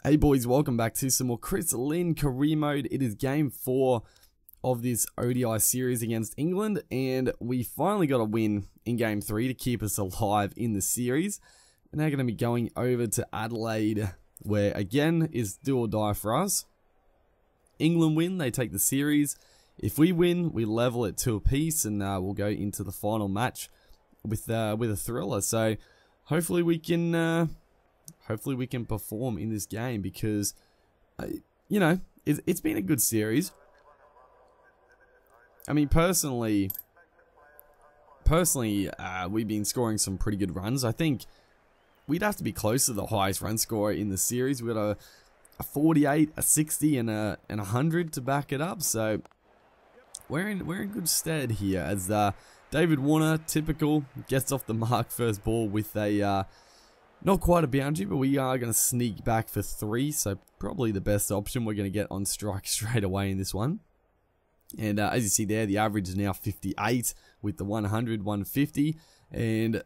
Hey boys, welcome back to some more Chris LYNN career mode. It is game 4 of this ODI series against England, and we finally got a win in game 3 to keep us alive in the series. We're now going to be going over to Adelaide, where again is do or die for us. England win, they take the series. If we win, we level it 2 apiece, and we'll go into the final match with a thriller. So hopefully we can perform in this game, because you know, it's been a good series. I mean, personally, we've been scoring some pretty good runs. I think we'd have to be close to the highest run scorer in the series. We got a 48, a 60, and a 100 to back it up. So we're in good stead here, as David Warner, typical, gets off the mark first ball with a not quite a boundary, but we are going to sneak back for 3, so probably the best option. We're going to get on strike straight away in this one. And as you see there, the average is now 58 with the 100, 150, and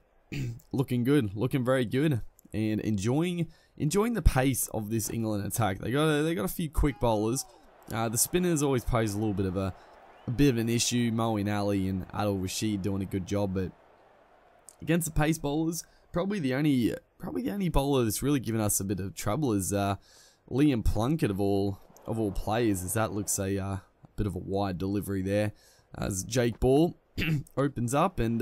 looking good, looking very good, and enjoying the pace of this England attack. They got a few quick bowlers. The spinners always pose a little bit of an issue. Moeen Ali and Adil Rashid doing a good job, but against the pace bowlers, probably the only bowler that's really given us a bit of trouble is Liam Plunkett of all players, as that looks a bit of a wide delivery there. As Jake Ball opens up, and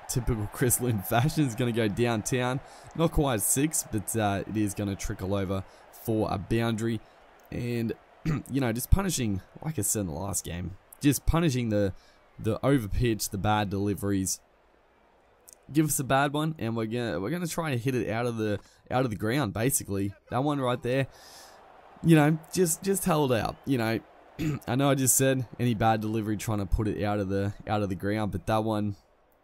typical Chris LYNN fashion is going to go downtown. Not quite 6, but it is going to trickle over for a boundary. And you know, just punishing, like I said in the last game, just punishing the overpitch, the bad deliveries. Give us a bad one, and we're gonna try and hit it out of the ground. Basically, that one right there, you know, just held out. You know, I know I just said any bad delivery trying to put it out of the ground, but that one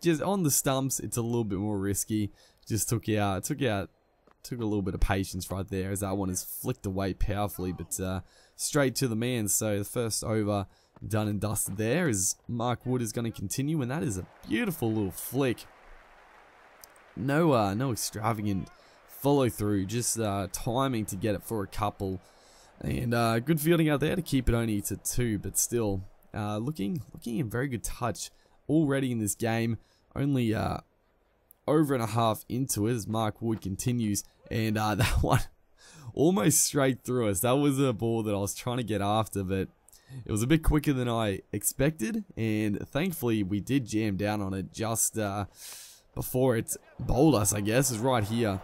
just on the stumps, it's a little bit more risky. Just took a little bit of patience right there, as that one is flicked away powerfully, but straight to the man. So the first over done and dusted there, as Mark Wood is going to continue, and that is a beautiful little flick. No extravagant follow through, just timing to get it for a couple, and good fielding out there to keep it only to 2, but still looking in very good touch already in this game. Only over and a half into it, as Mark Wood continues, and that one almost straight through us. That was a ball that I was trying to get after, but it was a bit quicker than I expected, and thankfully we did jam down on it just before it bowled us, I guess. Is right here.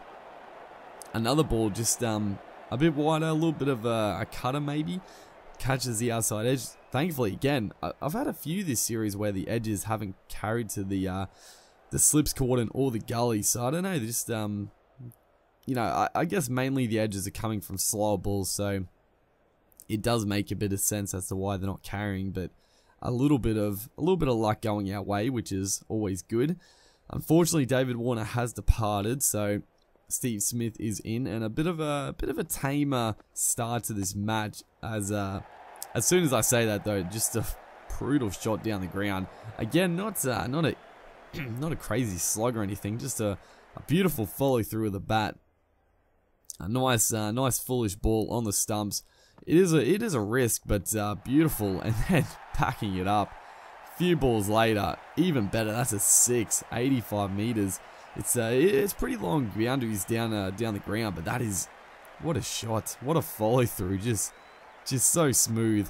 Another ball, just a bit wider, a little bit of a cutter maybe. Catches the outside edge. Thankfully, again, I've had a few this series where the edges haven't carried to the slips cordon or the gully. So I don't know, just you know, I guess mainly the edges are coming from slower balls, so it does make a bit of sense as to why they're not carrying. But a little bit of luck going our way, which is always good. Unfortunately, David Warner has departed, so Steve Smith is in, and a bit of a tamer start to this match. As soon as I say that, though, just a brutal shot down the ground. Again, not a crazy slug or anything, just a beautiful follow through of the bat. A nice foolish ball on the stumps. It is a risk, but beautiful, and then packing it up. Few balls later, even better. That's a 6, 85 meters. It's pretty long boundaries down the ground, but that is, what a shot, what a follow through, just so smooth,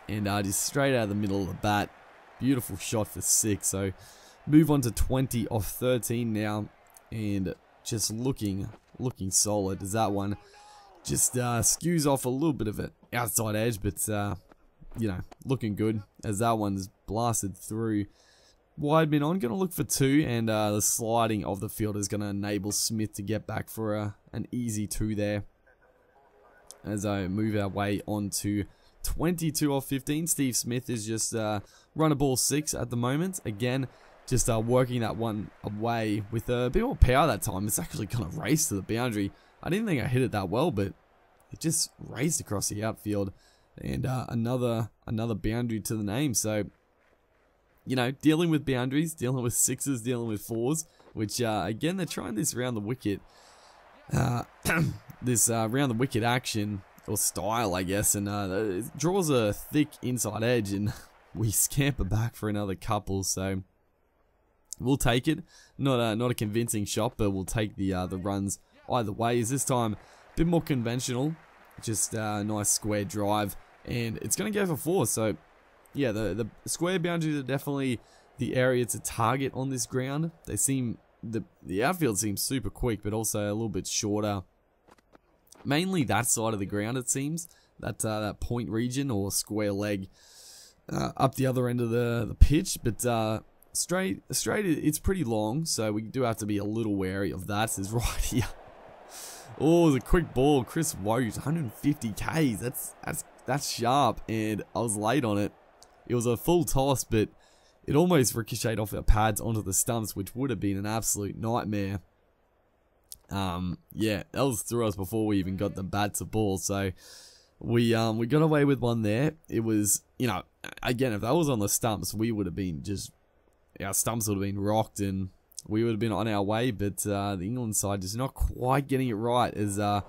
and just straight out of the middle of the bat. Beautiful shot for 6. So move on to 20 off 13 now, and just looking solid, as that one just skews off a little bit of it outside edge, but you know, looking good, as that one's blasted through. Wide bin on, going to look for 2, and the sliding of the fielder is going to enable Smith to get back for an easy 2 there. As I move our way on to 22 off 15, Steve Smith is just run a ball 6 at the moment. Again, just working that one away with a bit more power that time. It's actually going to race to the boundary. I didn't think I hit it that well, but it just raced across the outfield. And another boundary to the name. So, you know, dealing with boundaries, dealing with 6s, dealing with 4s, which again, they're trying this around the wicket. this round the wicket action, or style, I guess, and it draws a thick inside edge, and we scamper back for another couple, so we'll take it. Not a convincing shot, but we'll take the runs either way. Is this time a bit more conventional, just a nice square drive, and it's going to go for 4, so yeah, the square boundaries are definitely the area to target on this ground. They seem, the outfield seems super quick, but also a little bit shorter. Mainly that side of the ground, it seems. That point region or square leg up the other end of the pitch. But straight, it's pretty long, so we do have to be a little wary of that. Is right here. Oh, it was a quick ball. Chris Wokes, 150 Ks. That's sharp, and I was late on it. It was a full toss, but it almost ricocheted off our pads onto the stumps, which would have been an absolute nightmare. Yeah, that was through us before we even got the bat to ball, so we got away with one there. It was, you know, again, if that was on the stumps, we would have been our stumps would have been rocked and we would have been on our way, but the England side is not quite getting it right, as that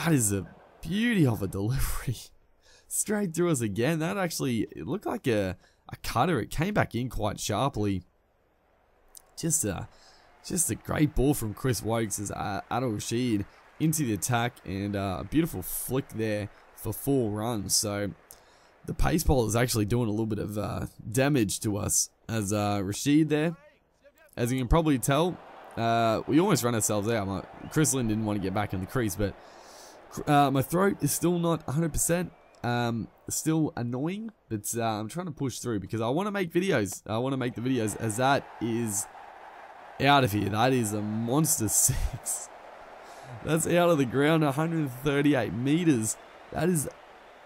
is a beauty of a delivery. Straight through us again. That actually, it looked like a cutter. It came back in quite sharply. Just a great ball from Chris Wokes as Adil Rashid into the attack, and a beautiful flick there for 4 runs. So the pace ball is actually doing a little bit of damage to us, as Rashid there, as you can probably tell, we almost ran ourselves out. Chris Lynn didn't want to get back in the crease, but my throat is still not 100%. Still annoying, but I'm trying to push through because I want to make videos. I want to make the videos, as that is out of here. That is a monster 6. That's out of the ground, 138 meters. That is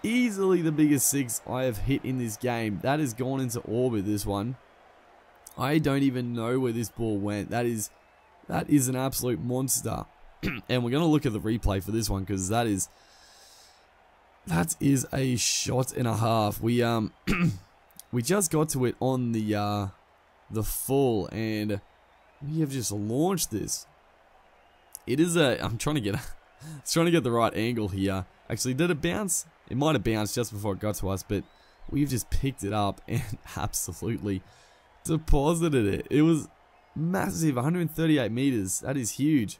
easily the biggest 6 I have hit in this game. That has gone into orbit, this one. I don't even know where this ball went. That is an absolute monster. And we're going to look at the replay for this one, because that is a shot and a half. We we just got to it on the full, and we have just launched this. It is I'm trying to get the right angle here. Actually, did it bounce? It might have bounced just before it got to us, but we've just picked it up and absolutely deposited it. It was massive, 138 meters. That is huge.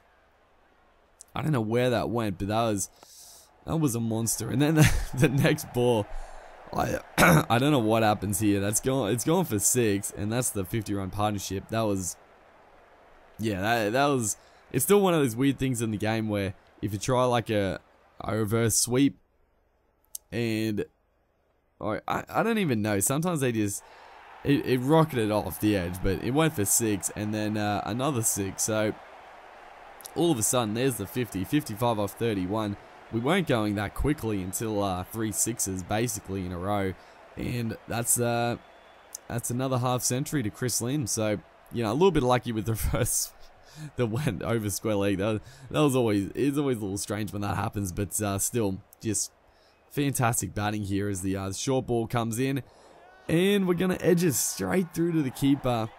I don't know where that went, but that was a monster. And then the next ball, I don't know what happens here. It's going for 6, and that's the 50-run partnership. That was, yeah, that was. It's still one of those weird things in the game where if you try like a reverse sweep, and I don't even know. Sometimes they just it rocketed off the edge, but it went for 6, and then another 6. So all of a sudden, there's the 55 off 31. We weren't going that quickly until 3 sixes basically in a row, and that's another half century to Chris Lynn. So, you know, a little bit lucky with the first that went over square leg. It's always a little strange when that happens, but still, just fantastic batting here as the short ball comes in, and we're gonna edge it straight through to the keeper.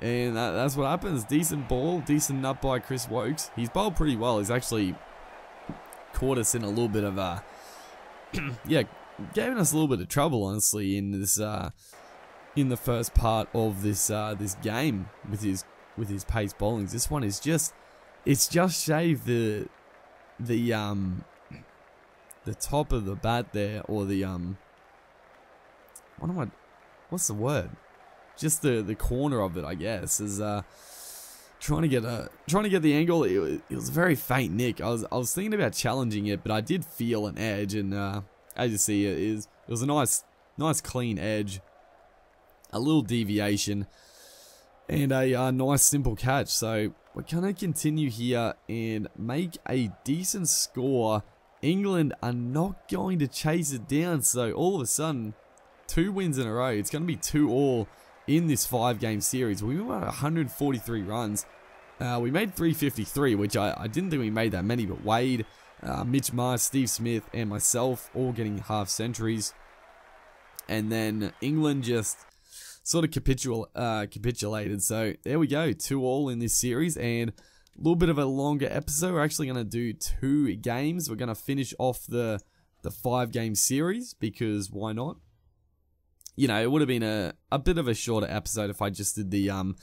And that's what happens. Decent ball, decent nut by Chris Wokes. He's bowled pretty well. He's actually caught us in a little bit of a yeah, giving us a little bit of trouble, honestly, in this in the first part of this this game with his pace bowlings. This one is just, it's just shaved the top of the bat there, or the what's the word? Just the corner of it, I guess, is trying to get the angle. It was a very faint nick. I was thinking about challenging it, but I did feel an edge, and as you see, it was a nice clean edge, a little deviation, and a nice simple catch. So we're gonna continue here and make a decent score. England are not going to chase it down, so all of a sudden, 2 wins in a row. It's going to be 2-2 in this 5-game series. We won 143 runs. We made 353, which I didn't think we made that many, but Wade, Mitch Marsh, Steve Smith, and myself all getting half centuries. And then England just sort of capitulated. So there we go, 2-2 in this series, and little bit of a longer episode. We're actually going to do 2 games. We're going to finish off the 5-game series, because why not? You know, it would have been a bit of a shorter episode if I just did the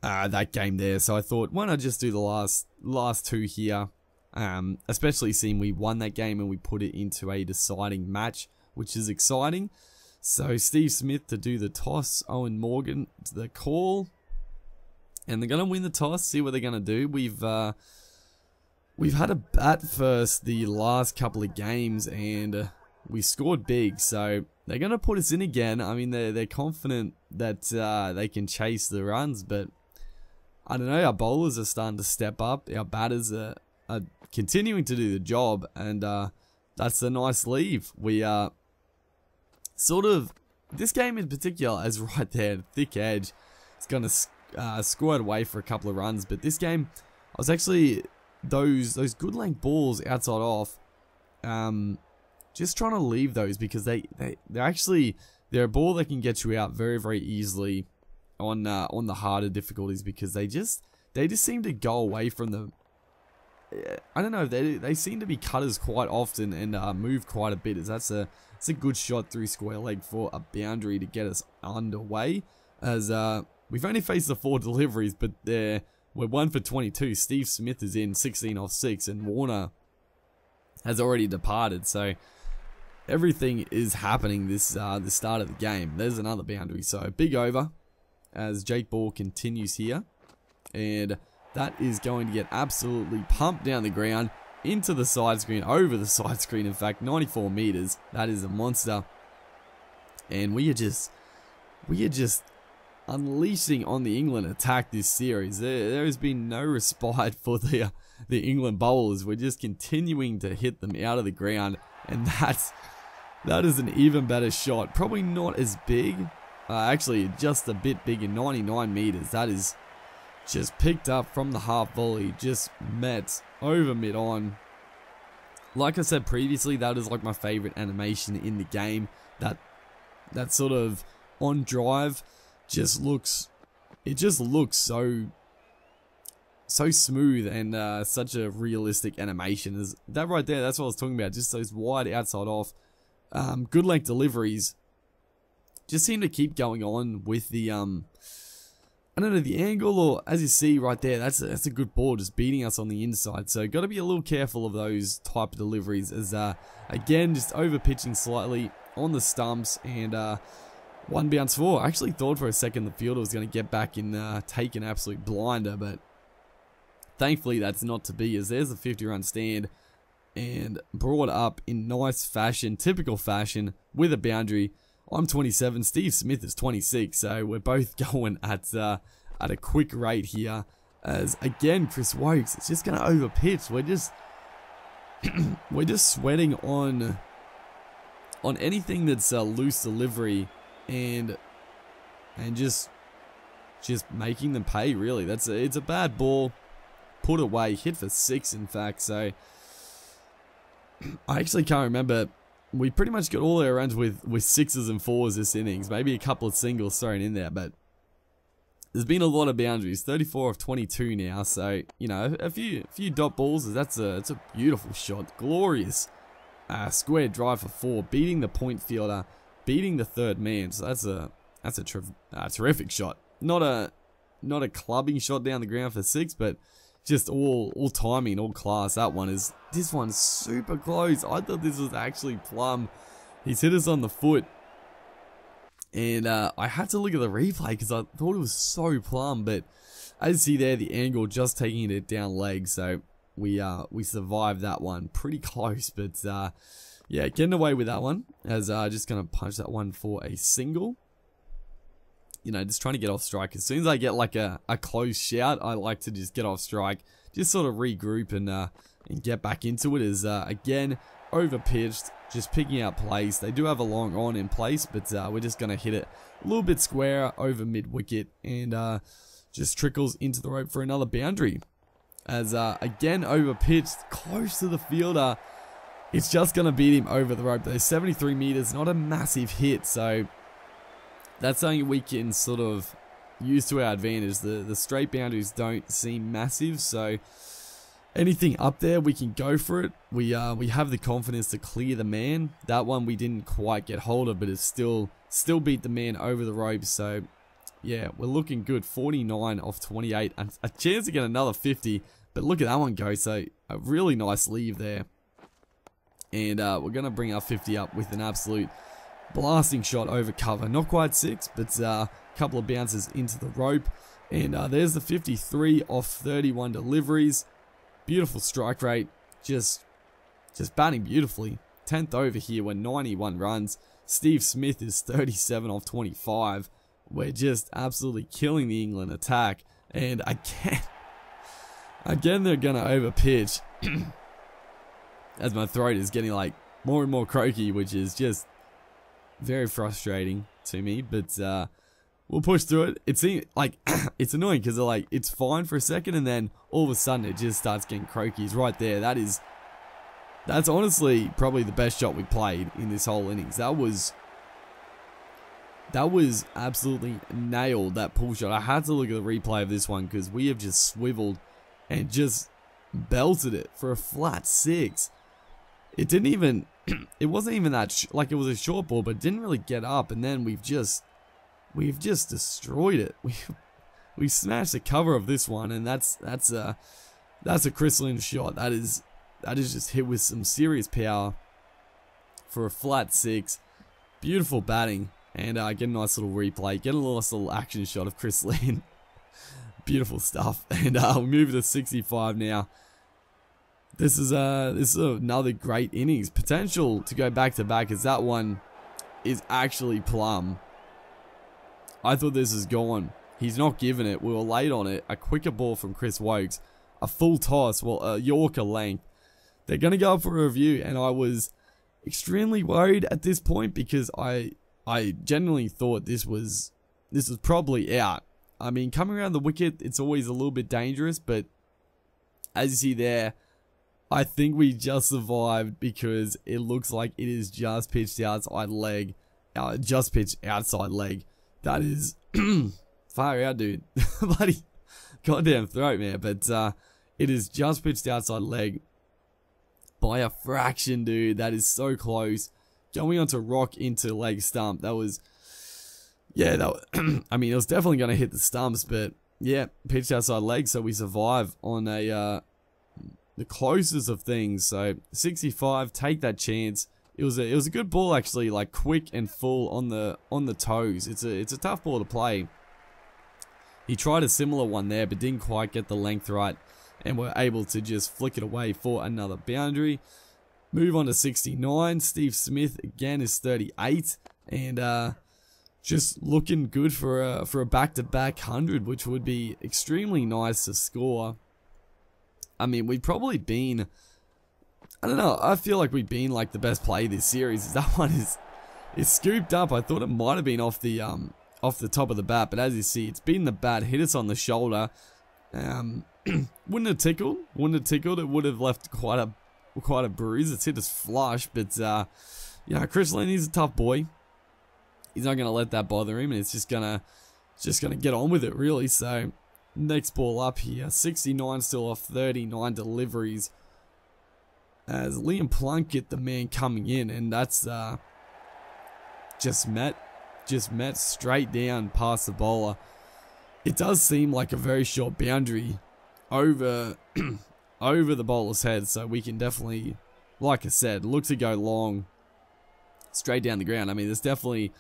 that game there. So I thought, why not just do the last 2 here? Especially seeing we won that game and we put it into a deciding match, which is exciting. So Steve Smith to do the toss, Owen Morgan to the call, and they're gonna win the toss. See what they're gonna do. We've had a bat first the last couple of games, and we scored big. So they're gonna put us in again. I mean, they're confident that they can chase the runs, but I don't know. Our bowlers are starting to step up. Our batters are continuing to do the job, and that's a nice leave. We sort of, this game in particular is right there, thick edge. It's going to squirt away for a couple of runs, but this game, I was actually, those good length balls outside off, just trying to leave those, because they're a ball that can get you out very, very easily on the harder difficulties, because they just seem to go away from the, I don't know, they seem to be cutters quite often and move quite a bit. It's a good shot through square leg for a boundary to get us underway, as we've only faced the 4 deliveries, but we're 1 for 22. Steve Smith is in 16 off 6, and Warner has already departed. So everything is happening the start of the game. There's another boundary, so big over as Jake Ball continues here, and that is going to get absolutely pumped down the ground, into the side screen, over the side screen, in fact, 94 meters. That is a monster. And we are just unleashing on the England attack this series. There has been no respite for the England bowlers. We're just continuing to hit them out of the ground, and that is an even better shot. Probably not as big, actually just a bit bigger, 99 meters. That is just picked up from the half volley, just met over mid-on. Like I said previously, that is like my favorite animation in the game. That sort of on drive just looks so smooth, and such a realistic animation. Is that right there? That's what I was talking about. Just those wide outside off, good length deliveries just seem to keep going on with the I don't know, the angle, or as you see right there, that's a good ball just beating us on the inside. So got to be a little careful of those type of deliveries, as again, just over pitching slightly on the stumps, and 1 bounce 4. I actually thought for a second the fielder was going to get back and take an absolute blinder, but thankfully that's not to be, as there's a 50-run stand and brought up in nice fashion, typical fashion, with a boundary. I'm 27, Steve Smith is 26, so we're both going at a quick rate here, as again Chris Wokes is just going to overpitch. We're just sweating on anything that's a loose delivery, and just making them pay, really. It's a bad ball, put away, hit for 6 in fact. So I actually can't remember. We pretty much got all our runs with 6s and 4s this innings. Maybe a couple of singles thrown in there, but there's been a lot of boundaries. 34 of 22 now, so you know, a few dot balls. It's a beautiful shot, glorious square drive for 4, beating the point fielder, beating the third man. So that's a terrific shot. Not a clubbing shot down the ground for 6, but just all timing, all class. This one's super close. I thought this was actually plumb. He's hit us on the foot, and I had to look at the replay because I thought it was so plumb. But as you see there, the angle just taking it down leg. So we survived that one, pretty close. But yeah, getting away with that one. As just gonna punch that one for a single. You know, just trying to get off strike. As soon as I get like a close shout, I like to just get off strike, just sort of regroup and get back into it. As again, overpitched, just picking out plays. They do have a long on in place, but we're just gonna hit it a little bit square over mid wicket, and just trickles into the rope for another boundary. As again, overpitched, close to the fielder. It's just gonna beat him over the rope. There's 73 meters, not a massive hit, so that's something we can sort of used to our advantage. The straight boundaries don't seem massive, so anything up there, we can go for it. We have the confidence to clear the man. That one we didn't quite get hold of, but it still beat the man over the ropes. So yeah, we're looking good. 49 off 28, and a chance to get another 50. But look at that one go. So a really nice leave there, and we're gonna bring our 50 up with an absolute blasting shot over cover. Not quite 6, but a couple of bounces into the rope, and there's the 53 off 31 deliveries. Beautiful strike rate, just batting beautifully. 10th over here, we're 91 runs. Steve Smith is 37 off 25. We're just absolutely killing the England attack. And again they're gonna over pitch as my throat is getting like more and more croaky, which is just very frustrating to me. But we'll push through it. It seems like it's annoying because like it's fine for a second, and then all of a sudden it just starts getting croakies right there. That's honestly probably the best shot we played in this whole innings. That was absolutely nailed, that pull shot. I had to look at the replay of this one because we have just swiveled and just belted it for a flat 6. It didn't even it wasn't even that like it was a short ball, but it didn't really get up, and then we've just destroyed it. We smashed the cover of this one, and that's a Chris LYNN shot. That is just hit with some serious power for a flat 6. Beautiful batting, and get a nice little replay, get a nice little action shot of Chris LYNN. Beautiful stuff, and we'll move to 65 now. This is another great innings, potential to go back to back, as that one is actually plumb. I thought this is gone. He's not giving it. We were late on it. A quicker ball from Chris Wokes. A full toss. Well, a Yorker length. They're going to go up for a review, and I was extremely worried at this point because I genuinely thought this was probably out. I mean, coming around the wicket, it's always a little bit dangerous, but as you see there, I think we just survived because it looks like it is just pitched outside leg. Just pitched outside leg. That is far out, dude. Bloody goddamn throat, man. But it is just pitched outside leg by a fraction, dude. That is so close. Going on to rock into leg stump. That was, yeah, I mean, it was definitely going to hit the stumps, but yeah, pitched outside leg, so we survive on the closest of things. So 65, take that chance. It was a good ball, actually, like quick and full on the toes. It's a tough ball to play. He tried a similar one there, but didn't quite get the length right, and we're able to just flick it away for another boundary. Move on to 69. Steve Smith again is 38, and just looking good for a back-to-back 100, which would be extremely nice to score. I mean, we've probably been, I don't know, I feel like we've been like the best play this series. That one is scooped up. I thought it might have been off the top of the bat, but as you see, it's been the bat, hit us on the shoulder. Wouldn't have tickled. It would have left quite a bruise. It's hit us flush, but you know, Chris LYNN, he's a tough boy. He's not gonna let that bother him, and it's just gonna get on with it, really. So next ball up here, 69 still off 39 deliveries. As Liam Plunkett, the man coming in, and that's just met straight down past the bowler. It does seem like a very short boundary over over the bowler's head, so we can definitely, like I said, look to go long straight down the ground. I mean, there's definitely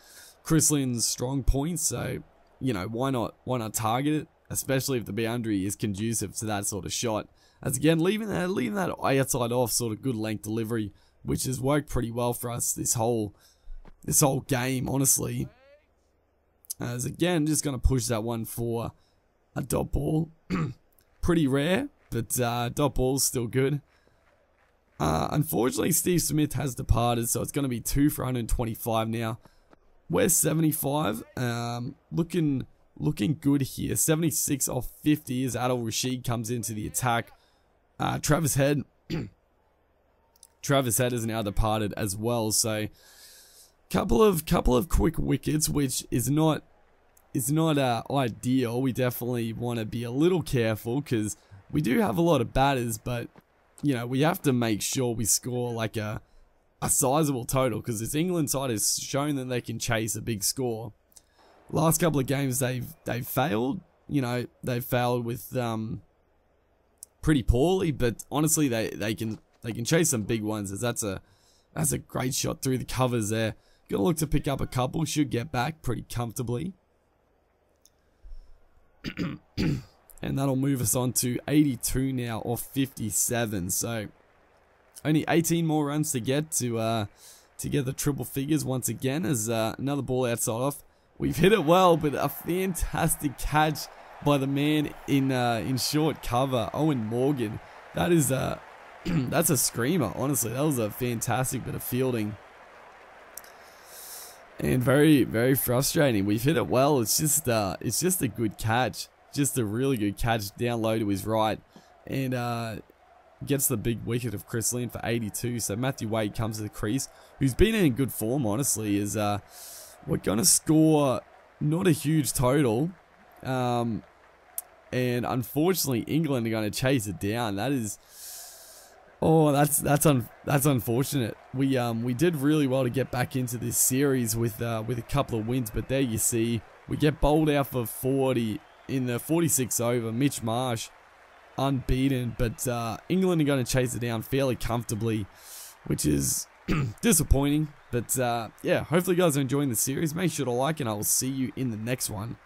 Chris LYNN's strong points, so you know, why not target it, especially if the boundary is conducive to that sort of shot. As again, leaving that outside off sort of good length delivery, which has worked pretty well for us this whole game, honestly. As again, just going to push that one for a dot ball. Pretty rare, but dot ball's still good. Unfortunately, Steve Smith has departed, so it's going to be 2 for 125 now. We're 75, looking good here. 76 off 50 as Adil Rashid comes into the attack. Travis Head has now departed as well, so couple of quick wickets, which is not is not ideal. We definitely want to be a little careful because we do have a lot of batters, but you know, we have to make sure we score like a sizable total because this England side has shown that they can chase a big score. Last couple of games they've failed. You know, they've failed with pretty poorly, but honestly they can chase some big ones. As that's a great shot through the covers there. Gonna look to pick up a couple. Should get back pretty comfortably. And that'll move us on to 82 now off 57. So only 18 more runs to get to get the triple figures once again. As another ball outside off. We've hit it well, but a fantastic catch by the man in short cover, Owen Morgan. That is that's a screamer. Honestly, that was a fantastic bit of fielding. And very, very frustrating. We've hit it well. It's just a good catch. Just a really good catch down low to his right. And gets the big wicket of Chris Lynn for 82. So Matthew Wade comes to the crease, who's been in good form, honestly. Is we're going to score not a huge total. And unfortunately, England are going to chase it down. That is... Oh, that's unfortunate. We did really well to get back into this series with a couple of wins, but there you see we get bowled out for 40 in the 46th over. Mitch Marsh unbeaten, but England are going to chase it down fairly comfortably, which is disappointing. But yeah, hopefully you guys are enjoying the series. Make sure to like, and I will see you in the next one.